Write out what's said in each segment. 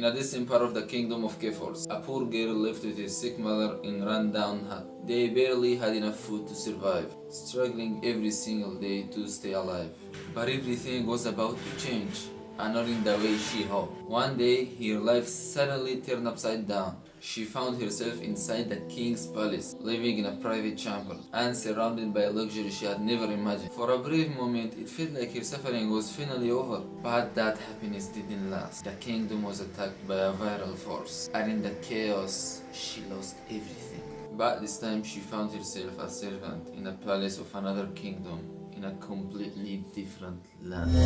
In a distant part of the kingdom of Kefors, a poor girl lived with his sick mother in a run-down hut. They barely had enough food to survive, struggling every single day to stay alive. But everything was about to change, and not in the way she hoped. One day, her life suddenly turned upside down. She found herself inside the king's palace, living in a private chamber, and surrounded by luxury she had never imagined. For a brief moment, it felt like her suffering was finally over. But that happiness didn't last. The kingdom was attacked by a viral force, and in the chaos, she lost everything. But this time, she found herself a servant in a palace of another kingdom, in a completely different land.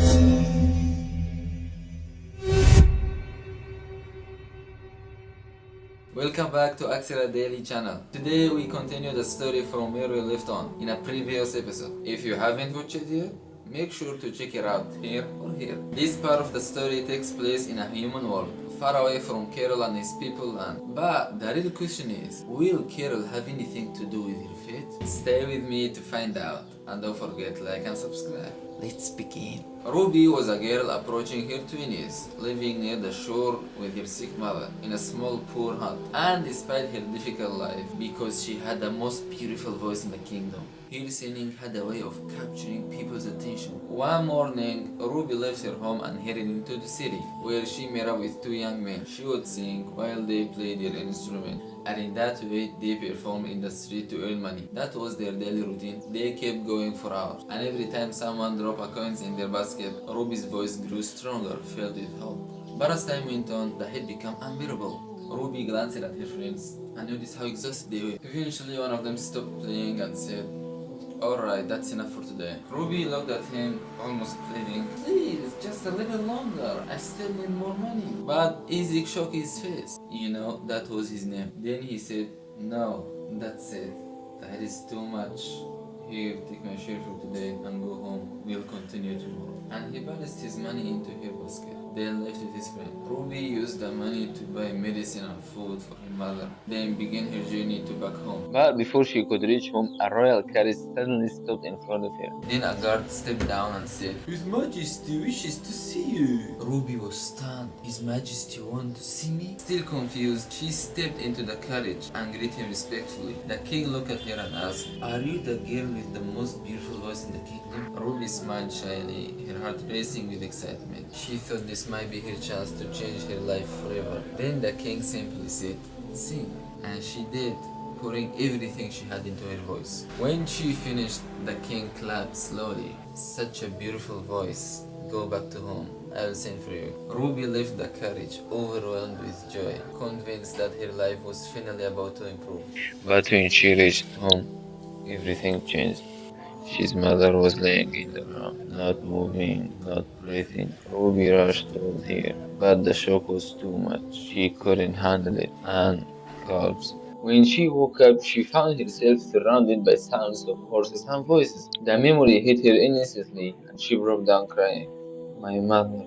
Welcome back to Axela Daily channel. Today we continue the story from where we left on in a previous episode. If you haven't watched it yet, make sure to check it out here or here. This part of the story takes place in a human world, far away from Carol and his people land. But the real question is, will Carol have anything to do with her fate? Stay with me to find out, and don't forget to like and subscribe. Let's begin. Ruby was a girl approaching her 20s, living near the shore with her sick mother in a small poor hut. And despite her difficult life, because she had the most beautiful voice in the kingdom, her singing had a way of capturing people's attention. One morning, Ruby left her home and headed into the city, where she met up with two young men. She would sing while they played their instrument, and in that way they performed in the street to earn money. That was their daily routine. They kept going for hours, and every time someone dropped a coin in their basket, Ruby's voice grew stronger, filled with hope. But as time went on, the heat became unbearable. Ruby glanced at her friends and noticed how exhausted they were. Eventually, one of them stopped playing and said, "Alright, that's enough for today." Ruby looked at him, almost pleading, "Please, just a little longer, I still need more money." But Isaac shook his face. You know, that was his name. Then he said, "No, that's it. That is too much. Here, take my share for today and go home. We'll continue tomorrow." And he balanced his money into her basket, then left with his friend. Ruby used the money to buy medicine and food for her mother, then began her journey to back home. But before she could reach home, a royal carriage suddenly stopped in front of her. Then a guard stepped down and said, "His Majesty wishes to see you." Ruby was stunned. "His Majesty wants to see me?" Still confused, she stepped into the carriage and greeted him respectfully. The king looked at her and asked, "Are you the girl with the most beautiful voice in the kingdom?" Ruby smiled shyly, her heart racing with excitement. She thought this might be her chance to change her life forever. Then the king simply said, "Sing." And she did, pouring everything she had into her voice. When she finished, the king clapped slowly. "Such a beautiful voice. Go back to home. I will sing for you." Ruby left the carriage, overwhelmed with joy, convinced that her life was finally about to improve. But when she reached home, everything changed. His mother was laying in the ground, not moving, not breathing. Ruby rushed toward her, but the shock was too much. She couldn't handle it, and collapsed. When she woke up, she found herself surrounded by sounds of horses and voices. The memory hit her instantly, and she broke down crying. "My mother,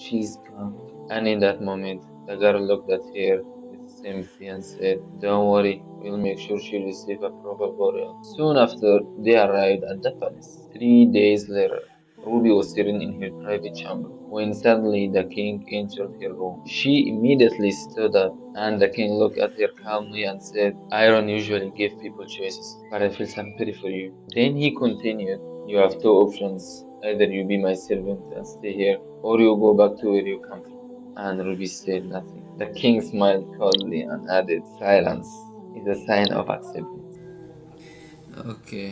she's gone." And in that moment, the girl looked at her with sympathy and said, "Don't worry, we'll make sure she receives a proper burial." Soon after, they arrived at the palace. 3 days later, Ruby was sitting in her private chamber when suddenly the king entered her room. She immediately stood up, and the king looked at her calmly and said, "I don't usually give people choices, but I feel some pity for you." Then he continued, "You have two options. Either you be my servant and stay here, or you go back to where you come from." And Ruby said nothing. The king smiled coldly and added, "Silence is a sign of acceptance." Okay,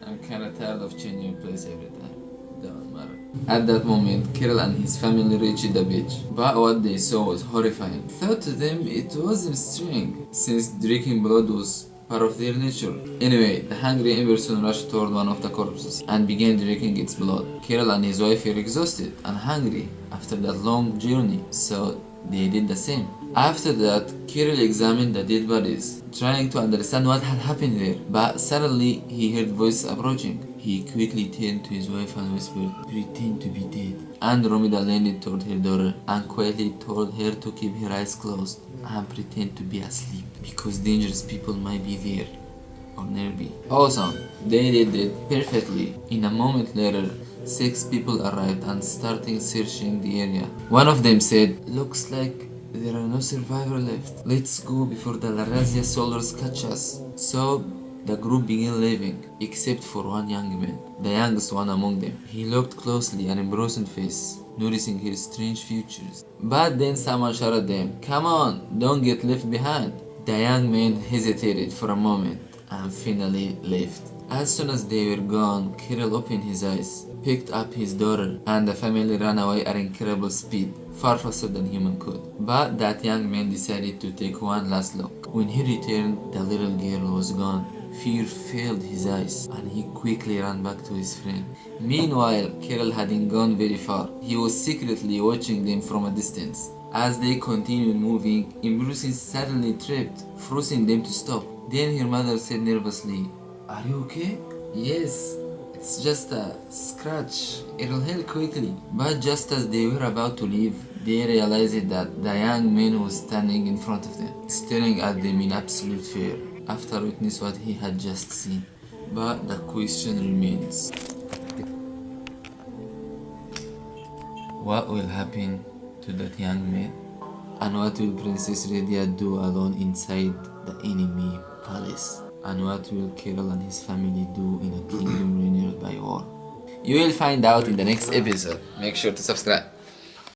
I'm kinda tired of changing place every time. Don't matter. At that moment, Kirill and his family reached the beach, but what they saw was horrifying. Thought to them it wasn't strange, since drinking blood was part of their nature. Anyway, the hungry person rushed toward one of the corpses and began drinking its blood. Kirill and his wife were exhausted and hungry after that long journey, so they did the same. After that, Kirill examined the dead bodies, trying to understand what had happened there. But suddenly, he heard voices approaching. He quickly turned to his wife and whispered, "Pretend to be dead." And Romida leaned toward her daughter and quietly told her to keep her eyes closed and pretend to be asleep, because dangerous people might be there or nearby. Awesome! They did it perfectly. In a moment later, 6 people arrived and started searching the area. One of them said, "Looks like There are no survivors left. Let's go before the Larasia soldiers catch us. So the group began leaving, except for one young man, the youngest one among them. He looked closely, an embarrassed face, noticing his strange features. But then someone shouted at them, "Come on, don't get left behind." The young man hesitated for a moment and finally left. As soon as they were gone, Kirill opened his eyes, picked up his daughter, and the family ran away at incredible speed, far faster than human could. But that young man decided to take one last look. When he returned, the little girl was gone. Fear filled his eyes, and he quickly ran back to his friend. Meanwhile, Kirill hadn't gone very far. He was secretly watching them from a distance. As they continued moving, Imbrusin suddenly tripped, forcing them to stop. Then her mother said nervously, "Are you okay?" "Yes, it's just a scratch. It'll heal quickly." But just as they were about to leave, they realized that the young man was standing in front of them, staring at them in absolute fear, after witnessing what he had just seen. But the question remains. What will happen to that young man? And what will Princess Radia do alone inside the enemy palace? And what will Kirill and his family do in a kingdom renewed by war? You will find out in the next episode. Make sure to subscribe.